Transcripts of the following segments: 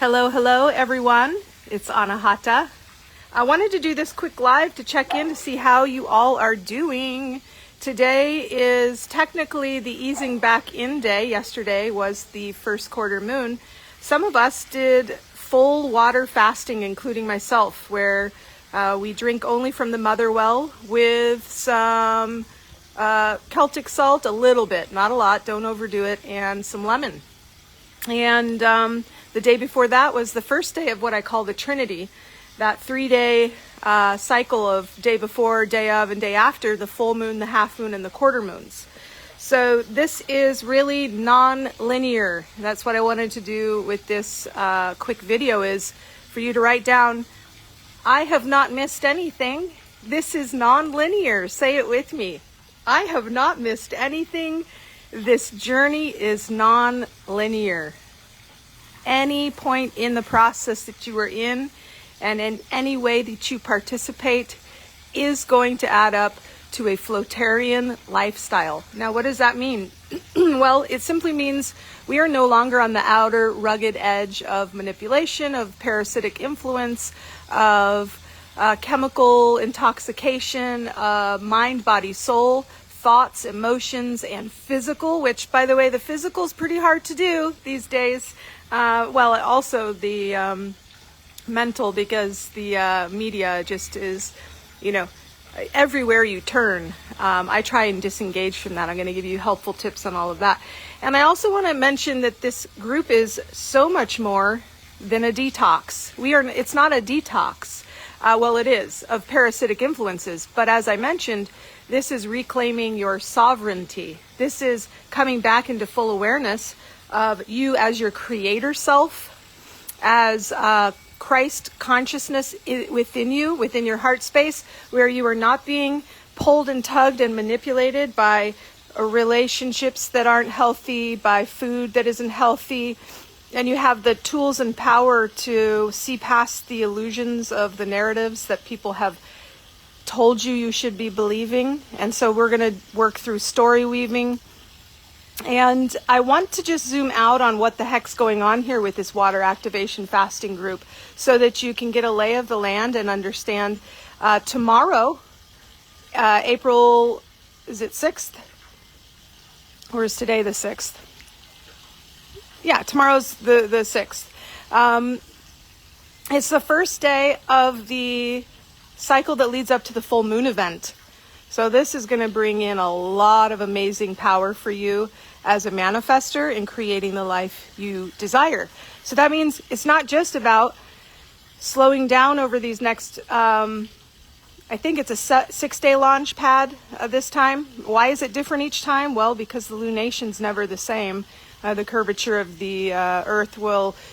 Hello everyone. It's Anahata. I wanted to do this quick live to check in to see how you all are doing. Today is technically the easing back in day. Yesterday was the first quarter moon. Some of us did full water fasting, including myself, where we drink only from the mother well with some Celtic salt, a little bit, not a lot, don't overdo it, and some lemon. And the day before that was the first day of what I call the Trinity, that 3-day cycle of day before, day of, and day after, the full moon, the half moon, and the quarter moons. So this is really non-linear. That's what I wanted to do with this quick video, is for you to write down, I have not missed anything. This is non-linear. Say it with me. I have not missed anything. This journey is non-linear. Any point in the process that you are in and in any way that you participate is going to add up to a Flotarian lifestyle. Now, what does that mean? Well, it simply means we are no longer on the outer rugged edge of manipulation, of parasitic influence, of chemical intoxication, mind, body, soul, thoughts, emotions, and physical, which, by the way, the physical is pretty hard to do these days. Well, also the mental, because the media just is, everywhere you turn. I try and disengage from that. I'm going to give you helpful tips on all of that. And I also want to mention that this group is so much more than a detox. It's not a detox. Well, it is, of parasitic influences. But as I mentioned, this is reclaiming your sovereignty. This is coming back into full awareness of you as your creator self, as Christ consciousness within you, within your heart space, where you are not being pulled and tugged and manipulated by relationships that aren't healthy, by food that isn't healthy, and you have the tools and power to see past the illusions of the narratives that people have told you should be believing. And so we're going to work through story weaving. And I want to just zoom out on what the heck's going on here with this water activation fasting group, so that you can get a lay of the land and understand. Tomorrow, April, is it 6th? Or is today the 6th? Yeah, tomorrow's the 6th. It's the first day of the cycle that leads up to the full moon event. So this is going to bring in a lot of amazing power for you as a manifester in creating the life you desire. So that means it's not just about slowing down over these next, I think it's a 6-day launch pad this time. Why is it different each time? Well, because the lunation's never the same. The curvature of the earth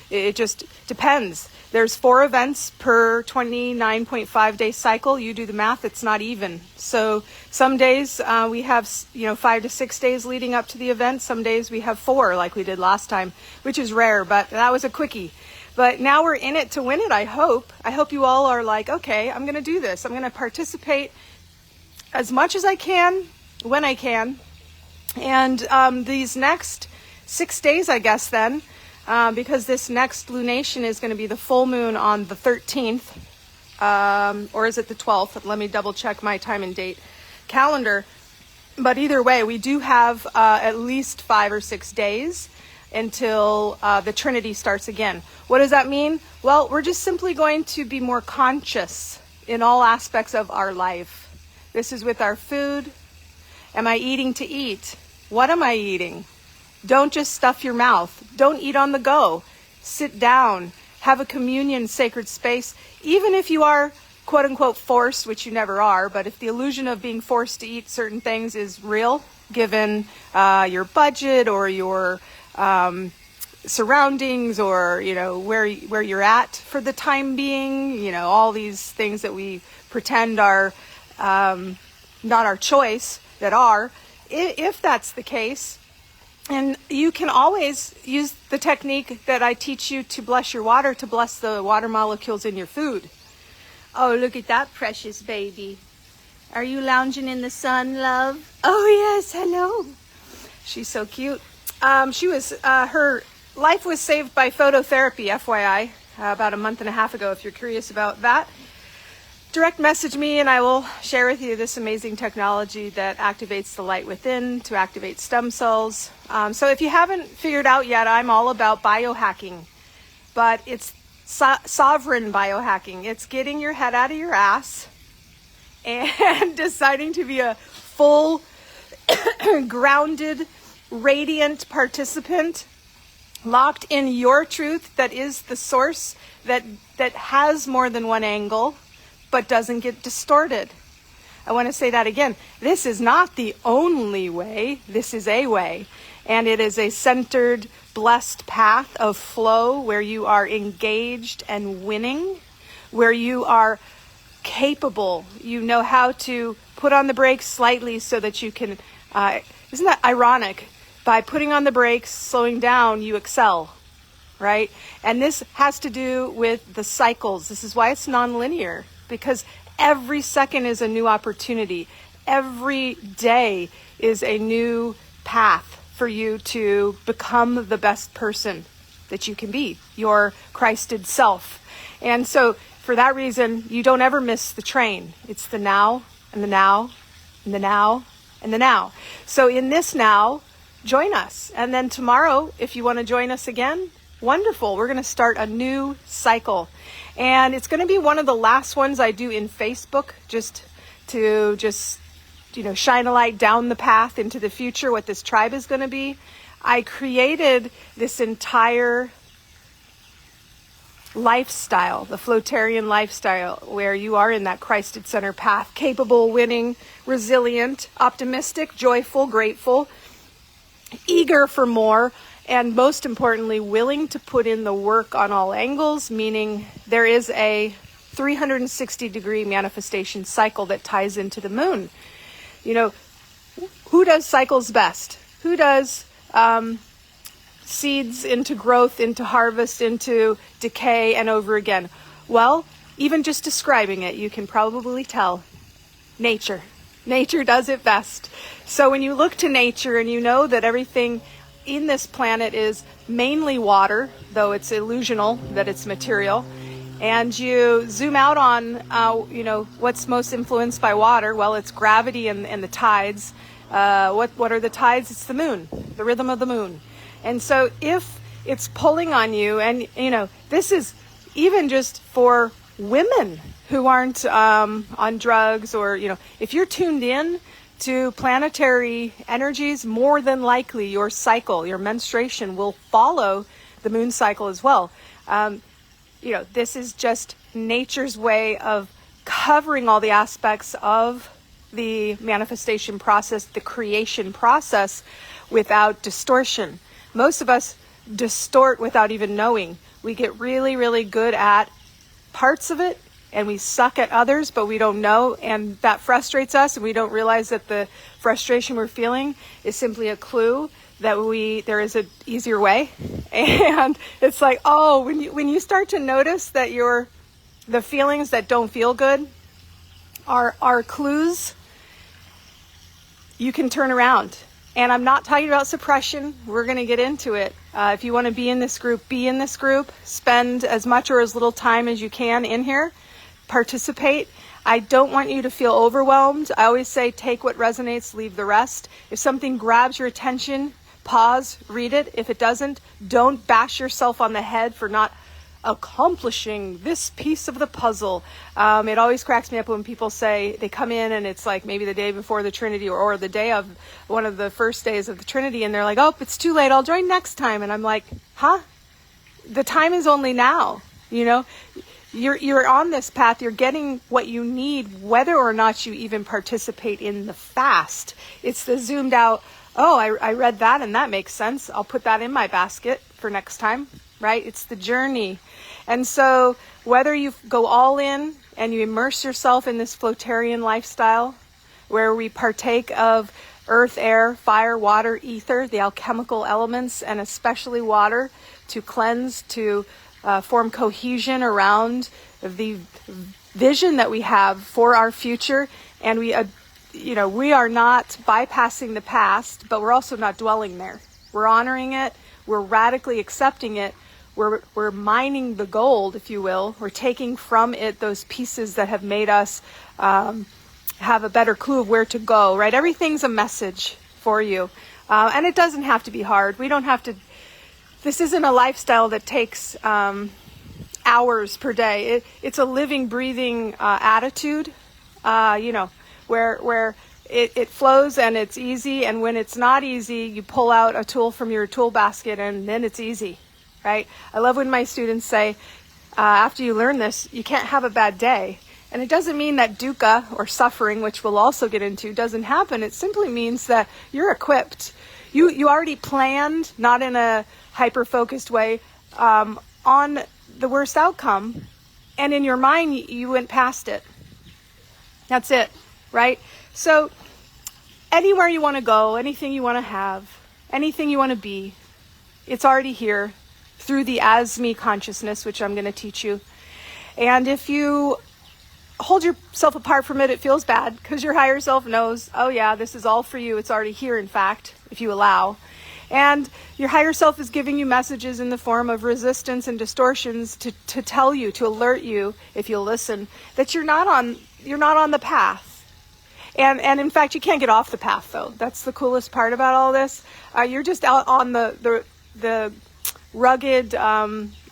it just depends. There's 4 events per 29.5 day cycle. You do the math, it's not even. So some days we have 5 to 6 days leading up to the event. Some days we have 4, like we did last time, which is rare, but that was a quickie. But now we're in it to win it, I hope. I hope you all are like, okay, I'm going to do this. I'm going to participate as much as I can, when I can. And these next 6 days, I guess, then, because this next lunation is going to be the full moon on the 13th, or is it the 12th? Let me double check my time and date calendar. But either way, we do have at least 5 or 6 days until the Trinity starts again. What does that mean? Well, we're just simply going to be more conscious in all aspects of our life. This is with our food. Am I eating to eat? What am I eating? Don't just stuff your mouth. Don't eat on the go. Sit down. Have a communion sacred space. Even if you are, quote unquote, forced, which you never are, but if the illusion of being forced to eat certain things is real, given your budget or your surroundings or, where you're at for the time being, all these things that we pretend are not our choice, that are, if that's the case. And you can always use the technique that I teach you to bless your water, to bless the water molecules in your food. Oh, look at that precious baby. Are you lounging in the sun, love? Oh, yes, hello. She's so cute. She was, her life was saved by phototherapy, FYI, about a month and a half ago. If you're curious about that, direct message me and I will share with you this amazing technology that activates the light within to activate stem cells. So if you haven't figured out yet, I'm all about biohacking, but it's sovereign biohacking. It's getting your head out of your ass and deciding to be a full, grounded, radiant participant, locked in your truth that is the source that has more than one angle, but doesn't get distorted. I want to say that again. This is not the only way. This is a way. And it is a centered, blessed path of flow where you are engaged and winning, where you are capable. You know how to put on the brakes slightly so that you can, isn't that ironic? By putting on the brakes, slowing down, you excel, right? And this has to do with the cycles. This is why it's nonlinear, because every second is a new opportunity. Every day is a new path for you to become the best person that you can be, your Christed self. And so for that reason, you don't ever miss the train. It's the now and the now and the now and the now. So in this now, join us. And then tomorrow, if you want to join us again, wonderful. We're going to start a new cycle. And it's going to be one of the last ones I do in Facebook, just to shine a light down the path into the future, what this tribe is going to be. I created this entire lifestyle, the Flotarian Lifestyle, where you are in that Christed center path, capable, winning, resilient, optimistic, joyful, grateful, eager for more, and most importantly, willing to put in the work on all angles, meaning there is a 360-degree manifestation cycle that ties into the moon. You know, who does cycles best? Who does seeds into growth, into harvest, into decay, and over again? Well, even just describing it, you can probably tell. Nature. Nature does it best. So when you look to nature and you know that everything in this planet is mainly water, though it's illusional that it's material, and you zoom out on, what's most influenced by water, well, it's gravity and the tides. What are the tides? It's the moon, the rhythm of the moon. And so if it's pulling on you, and, this is even just for women who aren't on drugs, or, if you're tuned in to planetary energies, more than likely your cycle, your menstruation will follow the moon cycle as well. This is just nature's way of covering all the aspects of the manifestation process, the creation process, without distortion. Most of us distort without even knowing. We get really, really good at parts of it, and we suck at others, but we don't know, and that frustrates us, and we don't realize that the frustration we're feeling is simply a clue that there is an easier way. And it's like, oh, when you start to notice that the feelings that don't feel good are clues, you can turn around. And I'm not talking about suppression. We're going to get into it. If you want to be in this group, be in this group. Spend as much or as little time as you can in here. Participate. I don't want you to feel overwhelmed. I always say take what resonates, leave the rest. If something grabs your attention, pause, read it. If it doesn't, don't bash yourself on the head for not accomplishing this piece of the puzzle. It always cracks me up when people say they come in and it's like maybe the day before the Trinity or the day of one of the first days of the Trinity, and they're like, oh, it's too late, I'll join next time. And I'm like, huh? The time is only now. You're on this path, you're getting what you need, whether or not you even participate in the fast. It's the zoomed out, oh, I read that and that makes sense. I'll put that in my basket for next time, right? It's the journey. And so whether you go all in and you immerse yourself in this Flotarian lifestyle, where we partake of earth, air, fire, water, ether, the alchemical elements, and especially water, to cleanse, to form cohesion around the vision that we have for our future. And we are not bypassing the past, but we're also not dwelling there. We're honoring it. We're radically accepting it. We're mining the gold, if you will. We're taking from it those pieces that have made us have a better clue of where to go, right? Everything's a message for you. And it doesn't have to be hard. We don't have to, this isn't a lifestyle that takes hours per day. It's a living, breathing attitude, where it flows and it's easy. And when it's not easy, you pull out a tool from your tool basket and then it's easy. Right? I love when my students say, after you learn this, you can't have a bad day. And it doesn't mean that dukkha or suffering, which we'll also get into, doesn't happen. It simply means that you're equipped. You already planned, not in a hyper-focused way, on the worst outcome. And in your mind, you went past it. That's it, right? So anywhere you want to go, anything you want to have, anything you want to be, it's already here. Through the as-me consciousness, which I'm going to teach you. And if you hold yourself apart from it, it feels bad because your higher self knows, oh yeah, this is all for you. It's already here, in fact, if you allow. And your higher self is giving you messages in the form of resistance and distortions to tell you, to alert you, if you'll listen, that you're not on the path. And in fact, you can't get off the path, though. That's the coolest part about all this. You're just out on the rugged,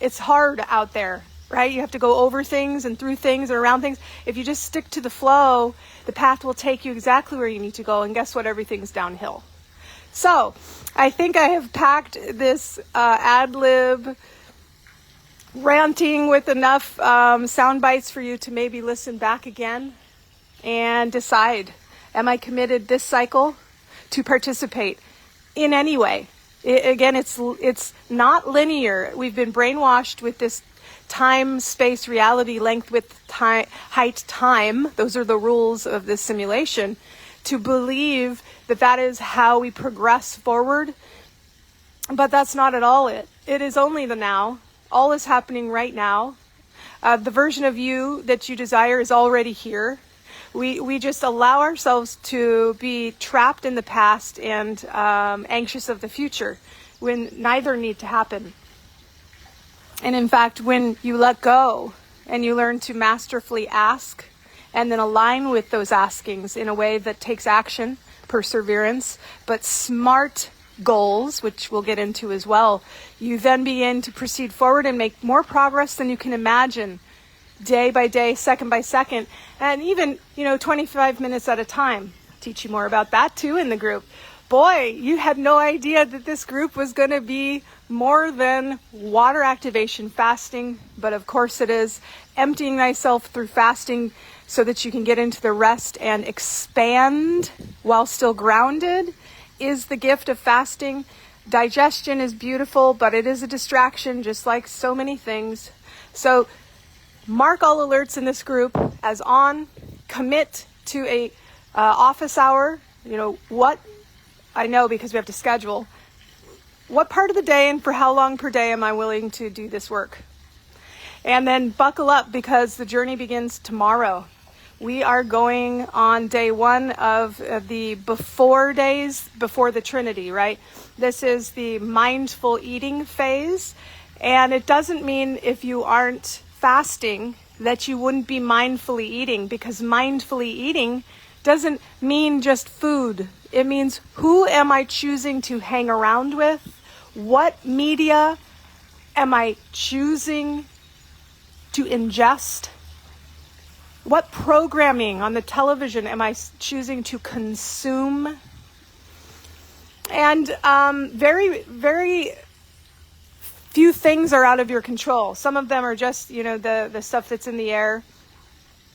it's hard out there, right? You have to go over things and through things and around things. If you just stick to the flow, the path will take you exactly where you need to go. And guess what? Everything's downhill. So I think I have packed this ad-lib ranting with enough sound bites for you to maybe listen back again and decide, am I committed this cycle to participate in any way? Again, it's not linear. We've been brainwashed with this time, space, reality, length, width, height, time. Those are the rules of this simulation. To believe that is how we progress forward. But that's not at all it. It is only the now. All is happening right now. The version of you that you desire is already here. We just allow ourselves to be trapped in the past and anxious of the future when neither need to happen. And in fact, when you let go and you learn to masterfully ask and then align with those askings in a way that takes action, perseverance, but smart goals, which we'll get into as well, you then begin to proceed forward and make more progress than you can imagine. Day by day, second by second, and even, 25 minutes at a time. Teach you more about that too in the group. Boy, you had no idea that this group was going to be more than water activation fasting, but of course it is. Emptying thyself through fasting so that you can get into the rest and expand while still grounded is the gift of fasting. Digestion is beautiful, but it is a distraction, just like so many things. So mark all alerts in this group as on. Commit to a office hour. What I know, because we have to schedule. What part of the day and for how long per day am I willing to do this work? And then buckle up, because the journey begins tomorrow. We are going on day one of the before days before the Trinity, right? This is the mindful eating phase. And it doesn't mean if you aren't fasting that you wouldn't be mindfully eating, because mindfully eating doesn't mean just food. It means, who am I choosing to hang around with? What media am I choosing to ingest? What programming on the television am I choosing to consume? And very, very few things are out of your control. Some of them are just, the stuff that's in the air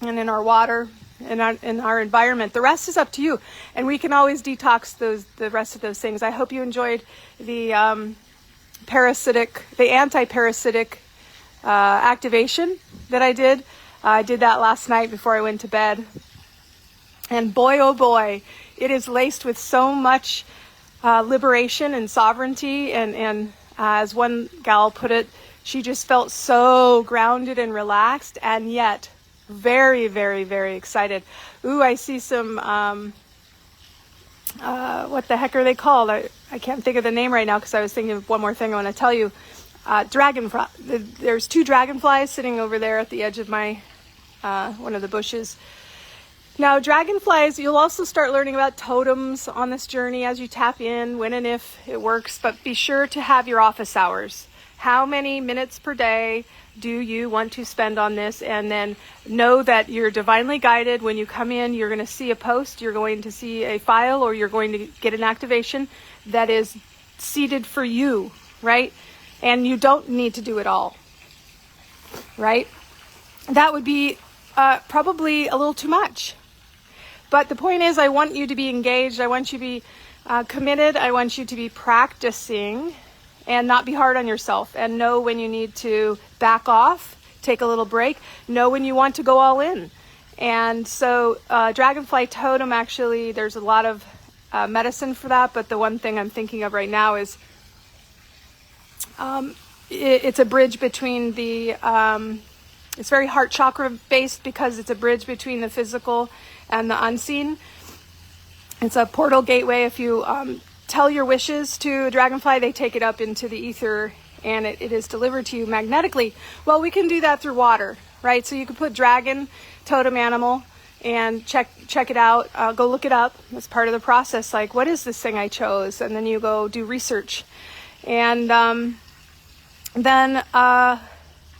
and in our water and in our environment. The rest is up to you. And we can always detox the rest of those things. I hope you enjoyed the anti-parasitic activation that I did. I did that last night before I went to bed. And boy, oh boy, it is laced with so much liberation and sovereignty. And as one gal put it, she just felt so grounded and relaxed, and yet very, very, very excited. Ooh, I see some, what the heck are they called? I can't think of the name right now because I was thinking of one more thing I want to tell you. Dragonfly. There's 2 dragonflies sitting over there at the edge of my one of the bushes. Now, dragonflies, you'll also start learning about totems on this journey as you tap in, when and if it works, but be sure to have your office hours. How many minutes per day do you want to spend on this? And then know that you're divinely guided. When you come in, you're going to see a post, you're going to see a file, or you're going to get an activation that is seated for you, right? And you don't need to do it all, right? That would be probably a little too much. But the point is, I want you to be engaged. I want you to be committed. I want you to be practicing and not be hard on yourself, and know when you need to back off, take a little break, know when you want to go all in. And so dragonfly totem, actually, there's a lot of medicine for that, but the one thing I'm thinking of right now is it's a bridge between the, it's very heart chakra based because it's a bridge between the physical and the unseen. It's a portal gateway. If you tell your wishes to a dragonfly, they take it up into the ether and it is delivered to you magnetically. Well, we can do that through water, right? So you can put dragon, totem animal, and check it out. Go look it up. That's part of the process. Like, what is this thing I chose? And then you go do research. And then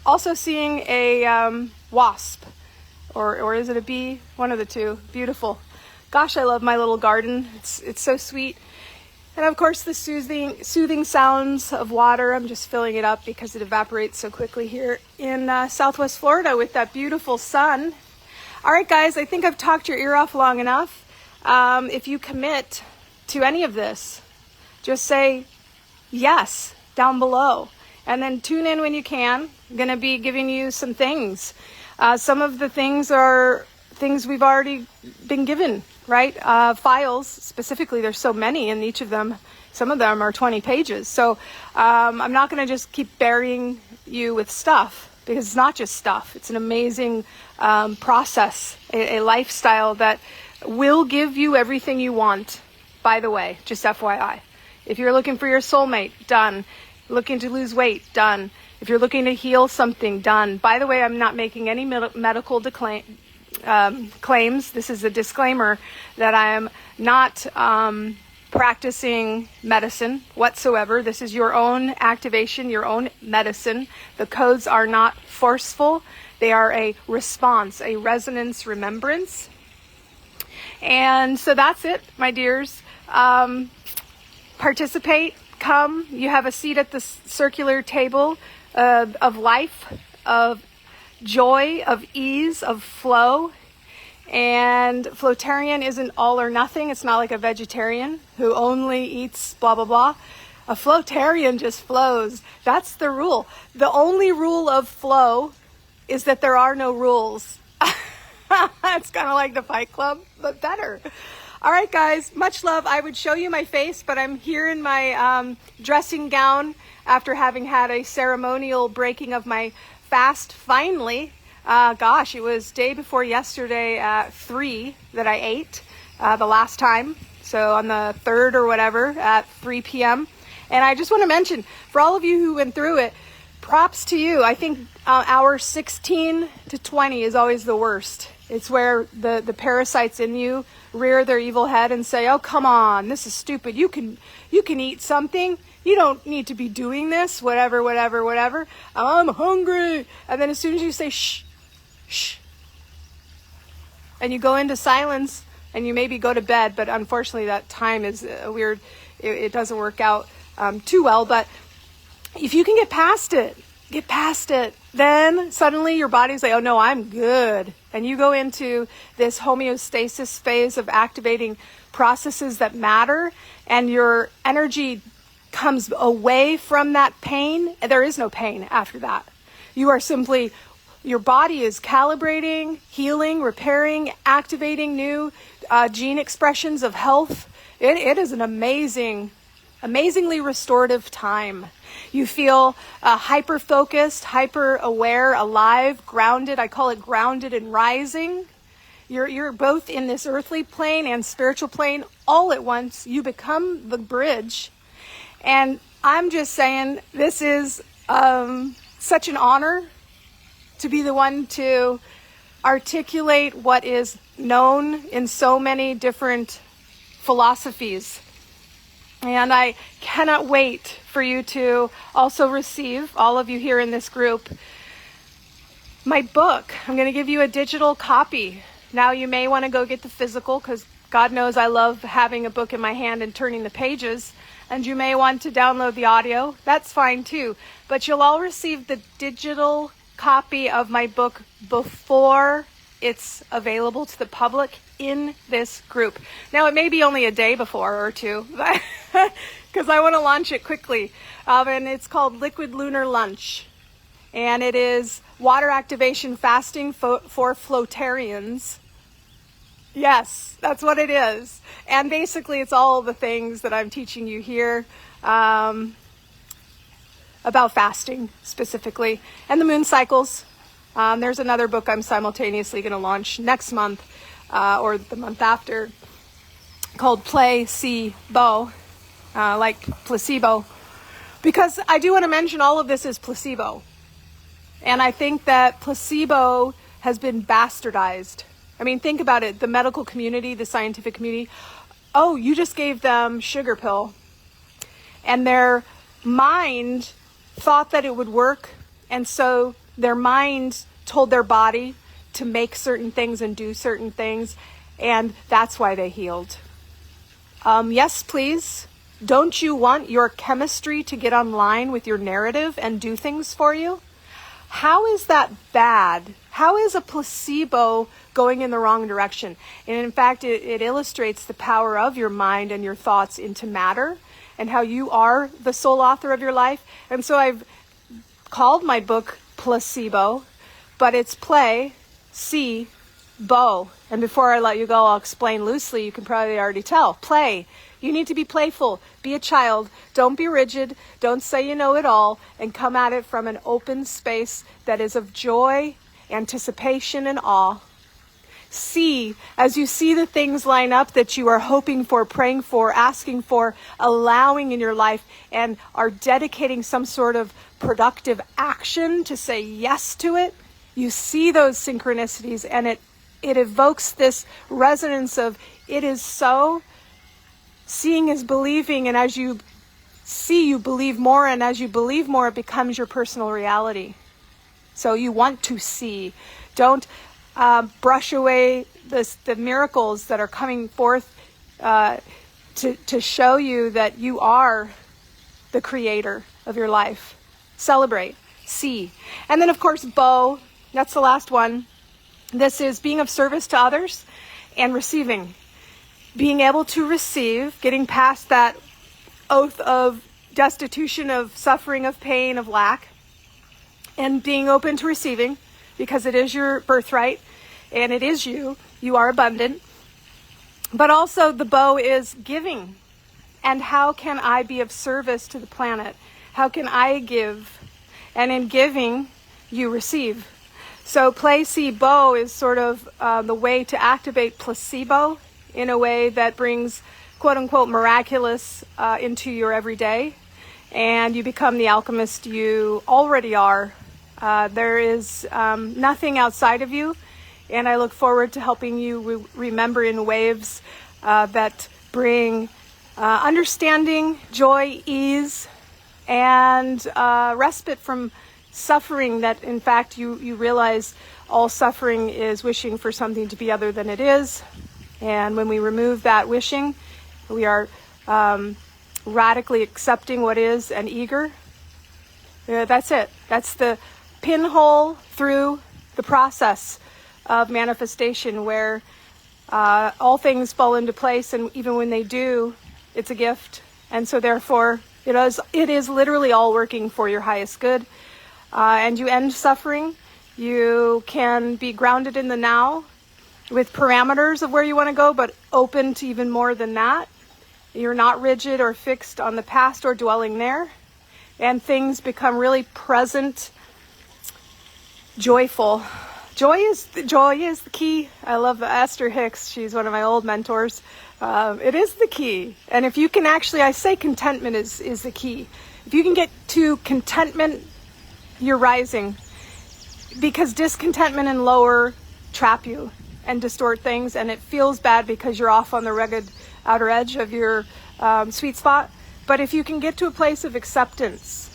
also seeing a wasp, or is it a bee? One of the two. Beautiful. Gosh, I love my little garden. It's so sweet. And of course, the soothing sounds of water. I'm just filling it up because it evaporates so quickly here in Southwest Florida with that beautiful sun. All right, guys, I think I've talked your ear off long enough. If you commit to any of this, just say yes down below. And then tune in when you can. I'm going to be giving you some things. Some of the things are things we've already been given, right? Files, specifically, there's so many in each of them. Some of them are 20 pages. So I'm not going to just keep burying you with stuff, because it's not just stuff. It's an amazing process, a lifestyle that will give you everything you want. By the way, just FYI. If you're looking for your soulmate, done. Looking to lose weight, done. If you're looking to heal something, done. By the way, I'm not making any medical claims. This is a disclaimer that I am not practicing medicine whatsoever. This is your own activation, your own medicine. The codes are not forceful. They are a response, a resonance remembrance. And so that's it, my dears. Participate. Come, you have a seat at the circular table of life, of joy, of ease, of flow. And Flotarian isn't all or nothing. It's not like a vegetarian who only eats blah, blah, blah. A Flotarian just flows. That's the rule. The only rule of flow is that there are no rules. It's kind of like the Fight Club, but better. All right, guys, much love. I would show you my face, but I'm here in my dressing gown after having had a ceremonial breaking of my fast, finally. Gosh, it was day before yesterday at 3 that I ate the last time. So on the 3rd or whatever at 3 p.m. And I just want to mention, for all of you who went through it, props to you. I think hour 16 to 20 is always the worst. It's where the parasites in you rear their evil head and say, oh, come on, this is stupid. You can eat something. You don't need to be doing this, whatever. I'm hungry. And then as soon as you say, shh, and you go into silence and you maybe go to bed, but unfortunately that time is weird. It doesn't work out too well. But if you can get past it, then suddenly your body's like, oh no, I'm good. And you go into this homeostasis phase of activating processes that matter, and your energy comes away from that pain. And there is no pain after that. You are simply, your body is calibrating, healing, repairing, activating new gene expressions of health. It is an amazingly restorative time. You feel hyper-focused, hyper-aware, alive, grounded. I call it grounded and rising. You're both in this earthly plane and spiritual plane all at once. You become the bridge And I'm just saying, this is such an honor to be the one to articulate what is known in so many different philosophies. And I cannot wait for you to also receive, all of you here in this group, my book. I'm going to give you a digital copy. Now you may want to go get the physical, because God knows I love having a book in my hand and turning the pages. And you may want to download the audio. That's fine too. But you'll all receive the digital copy of my book before it's available to the public in this group. Now, it may be only a day before or two, because I want to launch it quickly. And it's called Liquid Lunar Lunch. And it is water activation fasting for Flotarians. Yes, that's what it is. And basically, it's all the things that I'm teaching you here about fasting specifically, and the moon cycles. There's another book I'm simultaneously going to launch next month or the month after, called Play, See, Bo, like placebo. Because I do want to mention all of this is placebo. And I think that placebo has been bastardized. I mean, think about it. The medical community, the scientific community, oh, you just gave them sugar pill. And their mind thought that it would work. And so their mind told their body to make certain things and do certain things. And that's why they healed. Yes, please. Don't you want your chemistry to get online with your narrative and do things for you? How is that bad? How is a placebo going in the wrong direction? And in fact, it illustrates the power of your mind and your thoughts into matter, and how you are the sole author of your life. And so I've called my book Placebo, but it's Play, See, Bo. And before I let you go, I'll explain loosely. You can probably already tell. Play. You need to be playful. Be a child. Don't be rigid. Don't say you know it all. And come at it from an open space that is of joy, anticipation, and awe. See, as you see the things line up that you are hoping for, praying for, asking for, allowing in your life, and are dedicating some sort of productive action to say yes to it, you see those synchronicities, and it evokes this resonance of it is so. Seeing is believing, and as you see, you believe more, and as you believe more, it becomes your personal reality. So you want to see. Don't brush away the miracles that are coming forth to show you that you are the creator of your life. Celebrate. See. And then, of course, Bo. That's the last one. This is being of service to others and receiving. Being able to receive, getting past that oath of destitution, of suffering, of pain, of lack, and being open to receiving, because it is your birthright and it is you. You are abundant. But also the bow is giving. And how can I be of service to the planet? How can I give? And in giving, you receive. So Play, See, Bo is sort of the way to activate placebo in a way that brings, quote unquote, miraculous into your everyday. And you become the alchemist you already are. There is nothing outside of you. And I look forward to helping you remember in waves that bring understanding, joy, ease, and respite from suffering, that in fact you realize all suffering is wishing for something to be other than it is. And when we remove that wishing, we are radically accepting what is and eager. That's it. That's the pinhole through the process of manifestation, where all things fall into place, and even when they do, it's a gift. And so therefore, it is literally all working for your highest good. And you end suffering. You can be grounded in the now with parameters of where you want to go, but open to even more than that. You're not rigid or fixed on the past or dwelling there. And things become really present, joyful, Joy is the key. I love Esther Hicks. She's one of my old mentors. It is the key. And if you can actually, I say contentment is the key. If you can get to contentment, you're rising. Because discontentment and lower trap you and distort things, and it feels bad because you're off on the rugged outer edge of your sweet spot. But if you can get to a place of acceptance,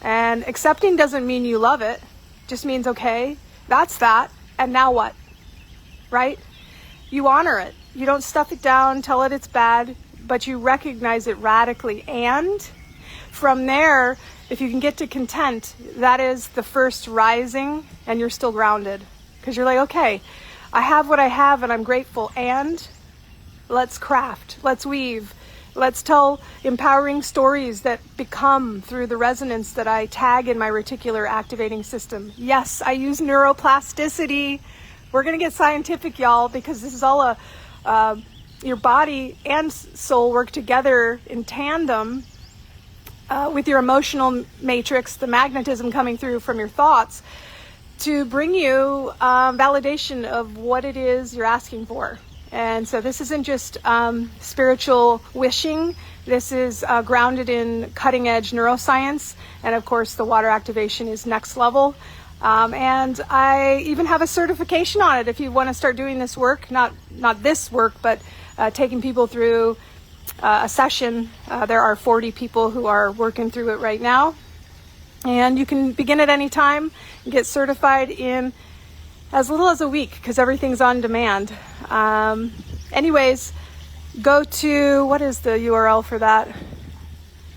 and accepting doesn't mean you love it, just means, okay, that's that, and now what, right? You honor it. You don't stuff it down, tell it it's bad, but you recognize it radically. And from there, if you can get to content, that is the first rising, and you're still grounded. Because you're like, okay, I have what I have, and I'm grateful, and let's craft, let's weave, let's tell empowering stories that become through the resonance that I tag in my reticular activating system. Yes, I use neuroplasticity. We're going to get scientific, y'all, because this is all your body and soul work together in tandem with your emotional matrix, the magnetism coming through from your thoughts, to bring you validation of what it is you're asking for. And so this isn't just spiritual wishing. This is grounded in cutting edge neuroscience. And of course, the water activation is next level. And I even have a certification on it if you want to start doing this work, not this work, but taking people through a session. There are 40 people who are working through it right now. And you can begin at any time and get certified in as little as a week because everything's on demand. Anyways, go to, what is the URL for that?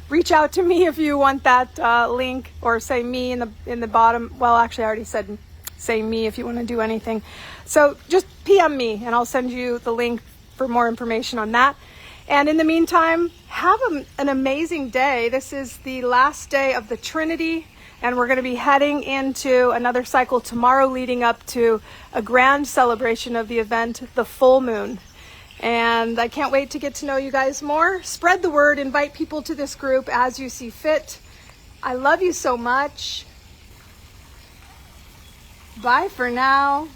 Reach out to me if you want that link, or say me in the bottom. Well, actually, I already said say me if you want to do anything. So just PM me and I'll send you the link for more information on that. And in the meantime, have an amazing day. This is the last day of the Trinity, and we're going to be heading into another cycle tomorrow, leading up to a grand celebration of the event, the full moon. And I can't wait to get to know you guys more. Spread the word, invite people to this group as you see fit. I love you so much. Bye for now.